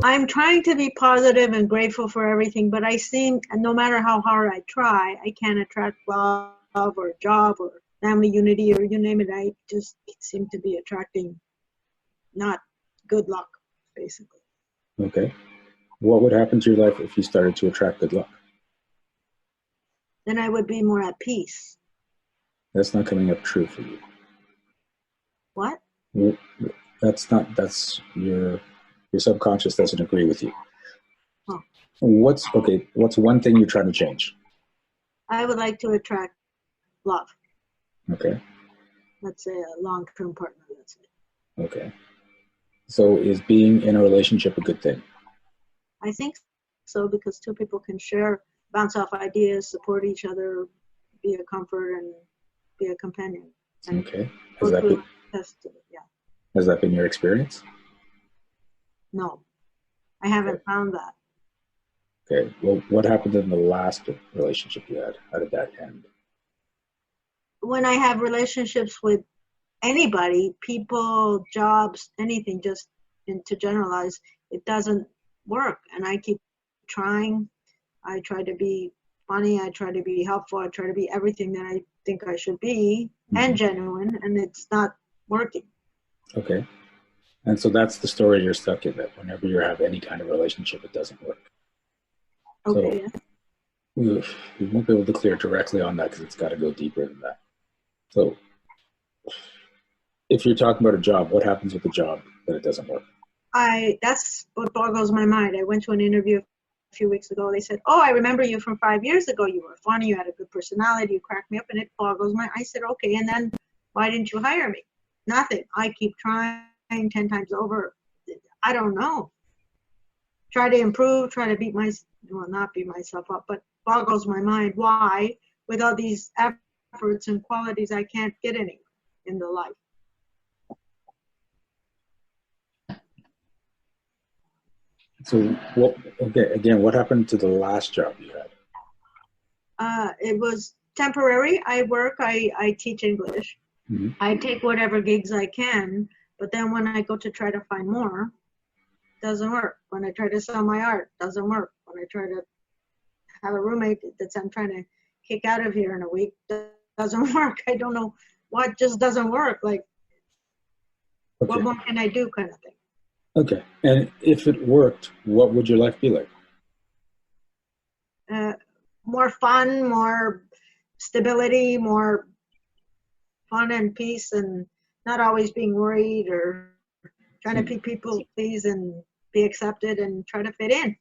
I'm trying to be positive and grateful for everything, but I seem, no matter how hard I try, I can't attract love or job or family unity or you name it. I just seem to be attracting not good luck, basically. Okay. What would happen to your life if you started to attract good luck? Then I would be more at peace. That's not coming up true for you. What? That's your subconscious doesn't agree with you. Oh. What's one thing you're trying to change? I would like to attract love. Okay. Let's say a long-term partner, let's say. Okay. So is being in a relationship a good thing? I think so, because two people can share, bounce off ideas, support each other, be a comfort and be a companion. And okay. Has that been your experience? No, I haven't found that. Okay. Well, what happened in the last relationship you had? How did that end? When I have relationships with anybody, people, jobs, anything, just to generalize, it doesn't work. And I keep trying. I try to be funny. I try to be helpful. I try to be everything that I think I should be and genuine, and it's not working. Okay. And so that's the story you're stuck in, that whenever you have any kind of relationship, it doesn't work. Okay. So we won't be able to clear directly on that because it's got to go deeper than that. So if you're talking about a job, what happens with the job that it doesn't work? That's what boggles my mind. I went to an interview a few weeks ago. They said, "Oh, I remember you from 5 years ago. You were funny. You had a good personality. You cracked me up," and it boggles my. I said, "Okay, and then why didn't you hire me?" Nothing. I keep trying 10 times over. I don't know. Try to improve. Try to not beat myself up, but boggles my mind. Why, with all these efforts and qualities, I can't get anywhere in the life. So what happened to the last job you had? It was temporary. I teach English. Mm-hmm. I take whatever gigs I can, but then when I go to try to find more, it doesn't work. When I try to sell my art, it doesn't work. When I try to have a roommate I'm trying to kick out of here in a week, it doesn't work. I don't know what just doesn't work. Like, what more can I do, kind of thing. Okay. And if it worked, what would your life be like? More fun, more stability, more fun and peace, and not always being worried or trying to be people please and be accepted and try to fit in,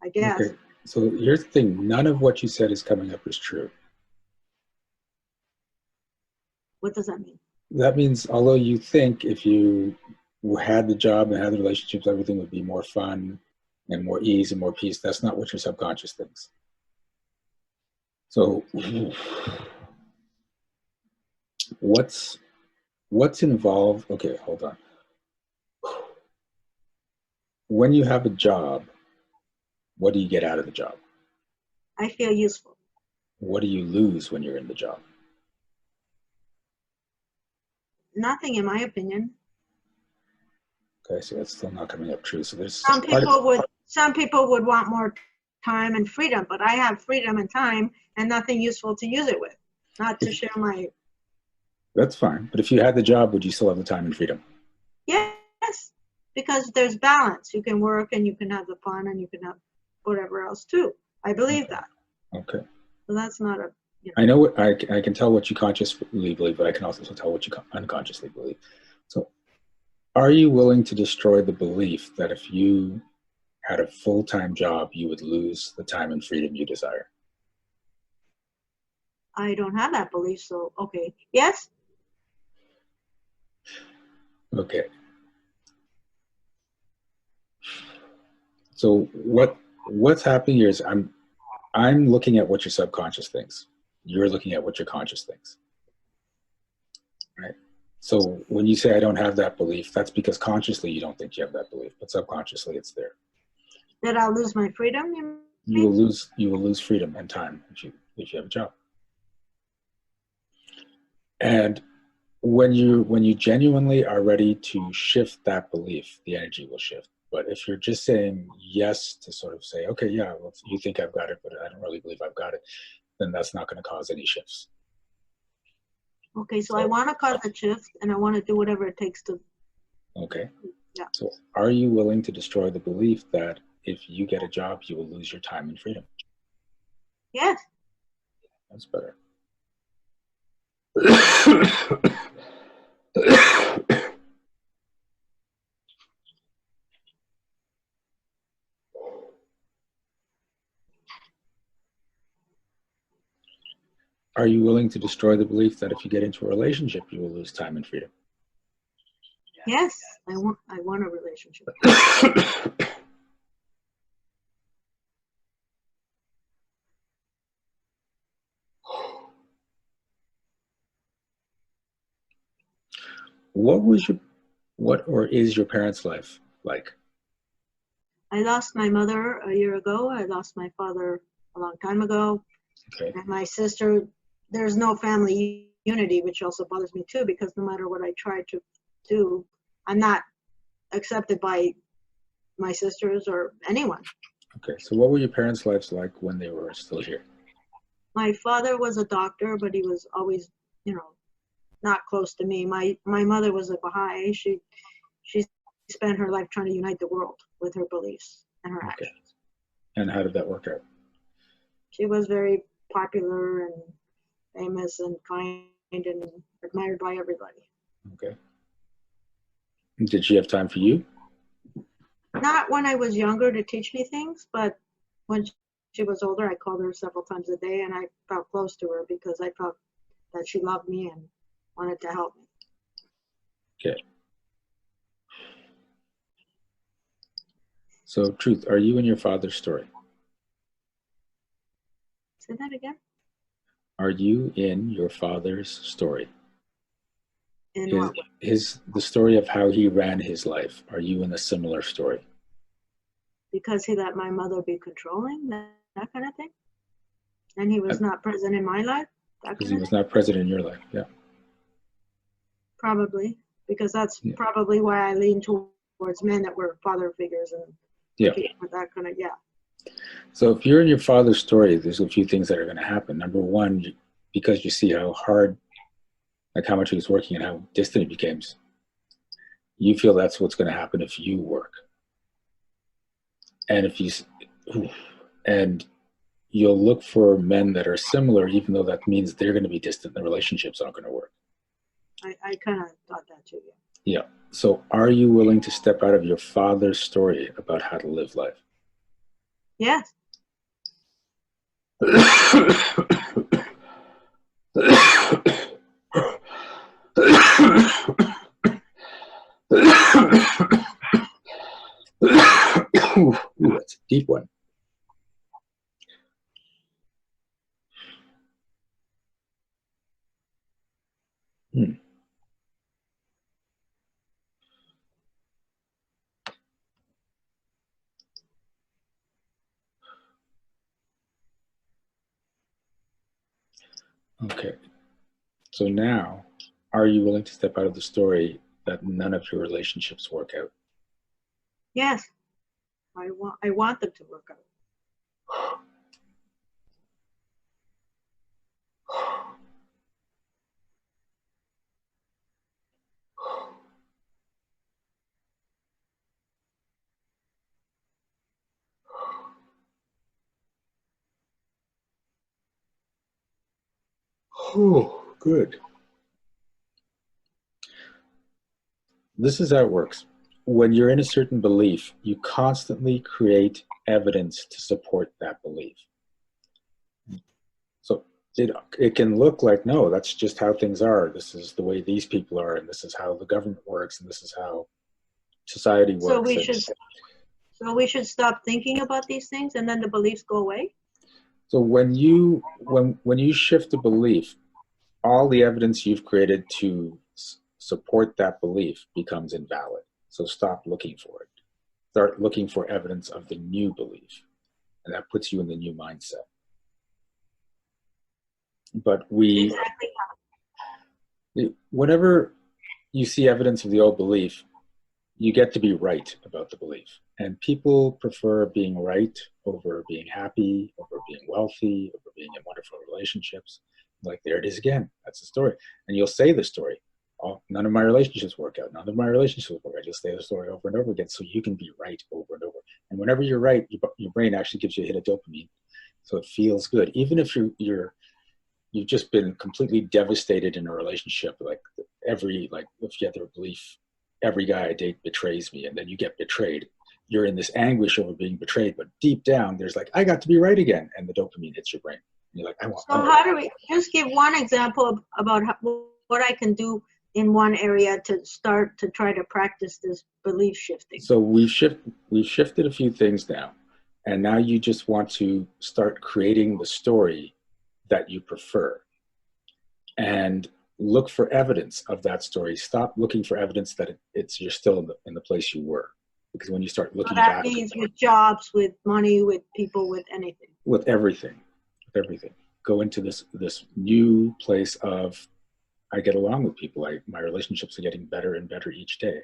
I guess. Okay. So here's the thing. None of what you said is coming up as true. What does that mean? That means, although you think if you had the job and had the relationships, everything would be more fun and more ease and more peace, that's not what your subconscious thinks. So what's involved? Okay, hold on. When you have a job, what do you get out of the job? I feel useful. What do you lose when you're in the job? Nothing, in my opinion. Okay, so that's still not coming up true. So there's some people would want more time and freedom, but I have freedom and time and nothing useful to use it with. Not to share my. That's fine. But if you had the job, would you still have the time and freedom? Yes, because there's balance. You can work and you can have the fun and you can have whatever else too. I believe that. Okay. So that's not a. I know what I can tell what you consciously believe, but I can also tell what you unconsciously believe. So, are you willing to destroy the belief that if you had a full-time job, you would lose the time and freedom you desire? I don't have that belief, so okay. Yes? Okay. So what's happening here is I'm looking at what your subconscious thinks. You're looking at what your conscious thinks. Right? So when you say I don't have that belief, that's because consciously you don't think you have that belief, but subconsciously it's there. That I'll lose my freedom? You will lose freedom and time if you have a job. And when you genuinely are ready to shift that belief, the energy will shift. But if you're just saying yes to sort of say, okay, yeah, well, you think I've got it, but I don't really believe I've got it, then that's not going to cause any shifts. Okay, so I want to cause a shift, and I want to do whatever it takes to. Okay. Yeah. So are you willing to destroy the belief that if you get a job, you will lose your time and freedom? Yes. That's better. Are you willing to destroy the belief that if you get into a relationship, you will lose time and freedom? Yes, I want a relationship. What or is your parents' life like? I lost my mother a year ago. I lost my father a long time ago. Okay. And my sister, there's no family unity, which also bothers me too, because no matter what I try to do, I'm not accepted by my sisters or anyone. Okay. So what were your parents' lives like when they were still here? My father was a doctor, but he was always, not close to me. My mother was a Baha'i. She spent her life trying to unite the world with her beliefs and her actions. And how did that work out? She was very popular and famous and kind and admired by everybody. Okay. Did she have time for you? Not when I was younger to teach me things, but when she was older, I called her several times a day, and I felt close to her because I felt that she loved me and wanted to help me. Okay. So, Truth, are you in your father's story? Say that again? Are you in your father's story? In what way? The story of how he ran his life. Are you in a similar story? Because he let my mother be controlling, that kind of thing? And he was not present in my life? Because he was not present in your life, yeah. Probably, because that's probably why I lean towards men that were father figures and that kind of, So if you're in your father's story, there's a few things that are going to happen. Number one, because you see how hard, like how much he was working and how distant he became, you feel that's what's going to happen if you work. And and you'll look for men that are similar, even though that means they're going to be distant and the relationships aren't going to work. I kind of thought that too, Yeah. So are you willing to step out of your father's story about how to live life? Yes. Ooh, that's a deep one. Okay. So now, are you willing to step out of the story that none of your relationships work out? Yes. I want them to work out. Oh, good. This is how it works. When you're in a certain belief, you constantly create evidence to support that belief. So it can look like, no, that's just how things are. This is the way these people are, and this is how the government works, and this is how society works. So we should stop thinking about these things, and then the beliefs go away? So when you shift a belief, all the evidence you've created to support that belief becomes invalid. So stop looking for it. Start looking for evidence of the new belief, and that puts you in the new mindset. But whenever you see evidence of the old belief, you get to be right about the belief. And people prefer being right over being happy, over being wealthy, over being in wonderful relationships. Like, there it is again. That's the story. And you'll say the story. Oh, none of my relationships work out. None of my relationships work out. You'll say the story over and over again so you can be right over and over. And whenever you're right, your brain actually gives you a hit of dopamine. So it feels good. Even if you've just been completely devastated in a relationship, like if you have the belief, every guy I date betrays me, and then you get betrayed, you're in this anguish over being betrayed, but deep down there's like, I got to be right again, and the dopamine hits your brain. And you're like, I want. So how do we just give one example about what I can do in one area to start to try to practice this belief shifting? So we've shifted a few things now, and now you just want to start creating the story that you prefer, and look for evidence of that story. Stop looking for evidence that you're still in the place you were, because when you start looking back, that means with jobs, with money, with people, with anything, with everything, go into this new place of, I get along with people. My relationships are getting better and better each day,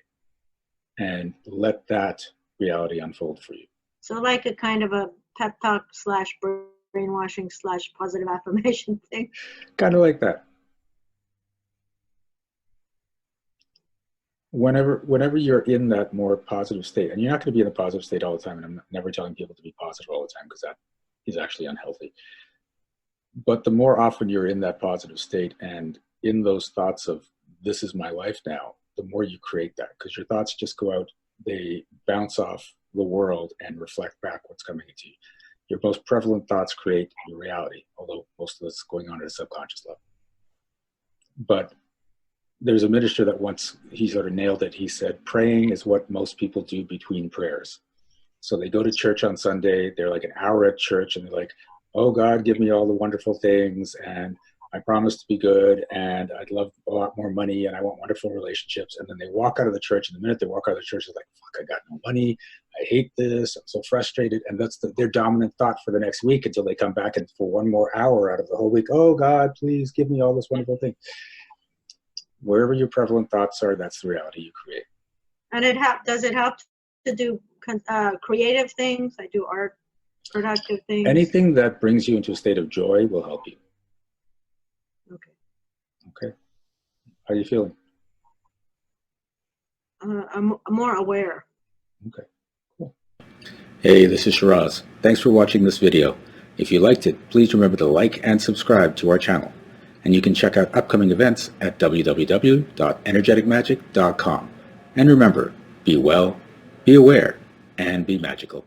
and let that reality unfold for you. So like a kind of a pep talk / brainwashing / positive affirmation thing. Kind of like that. Whenever you're in that more positive state, and you're not going to be in a positive state all the time, and I'm never telling people to be positive all the time, because that is actually unhealthy. But the more often you're in that positive state and in those thoughts of, this is my life now, the more you create that, because your thoughts just go out, they bounce off the world and reflect back what's coming into you. Your most prevalent thoughts create your reality, although most of it's going on at a subconscious level. But there's a minister that once, he sort of nailed it. He said, praying is what most people do between prayers. So they go to church on Sunday, they're like an hour at church, and they're like, oh God, give me all the wonderful things, and I promise to be good, and I'd love a lot more money, and I want wonderful relationships. And then they walk out of the church, and the minute they walk out of the church, it's like, fuck, I got no money, I hate this, I'm so frustrated. And that's their dominant thought for the next week, until they come back and for one more hour out of the whole week, oh God, please give me all this wonderful thing. Wherever your prevalent thoughts are, that's the reality you create. And does it help to do creative things? I do art, productive things. Anything that brings you into a state of joy will help you. Okay. How are you feeling? I'm more aware. Okay, cool. Hey, this is Shiraz. Thanks for watching this video. If you liked it, please remember to like and subscribe to our channel. And you can check out upcoming events at www.energeticmagic.com. And remember, be well, be aware, and be magical.